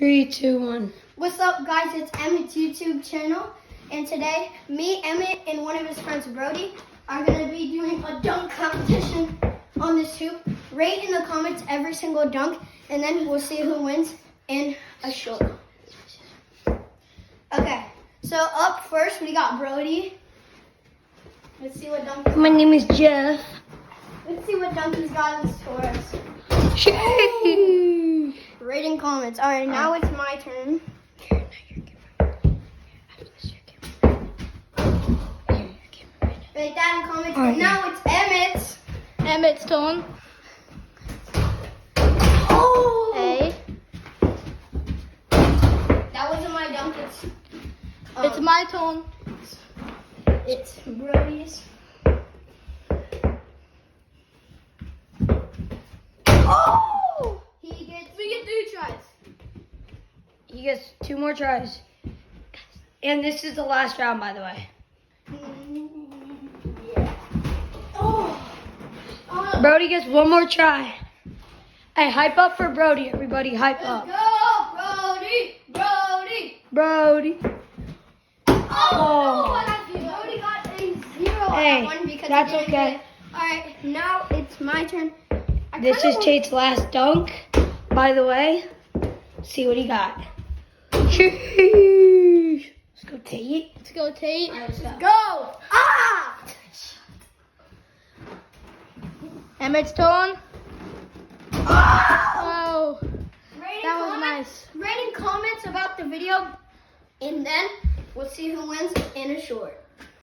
3, 2, 1. What's up, guys? It's Emmit's YouTube channel, and today, me, Emmett, and one of his friends, Brody, are going to be doing a dunk competition on this hoop. Rate in the comments every single dunk, and then we'll see who wins in a short. Okay, so up first, we got Brody. Let's see what dunk. My name is Jeff. Let's see what dunk he's got in store us. Sheesh. Rate in comments. All right, now it's my turn. Rate that in comments. And now it's Emmett's. Emmett's turn. Oh! Hey. That wasn't my dunk. It's my turn. It's Brody's. Oh! We get 2 tries. He gets 2 more tries. And this is the last round, by the way. Yeah. Oh! Brody gets 1 more try. Hey, hype up for Brody, everybody. Hype up. Go, Brody! Brody! Brody. Oh! Brody got a 0 on Hey, that one because that's he didn't okay. get it. All right, now it's my turn. This is Tate's last dunk, by the way. See what he got. Sheesh. Let's go, Tate. Let's go, Tate. Let's go! Ah! Emmett's turn. Oh! Oh, that was nice. Rate in comments about the video, and then we'll see who wins in a short.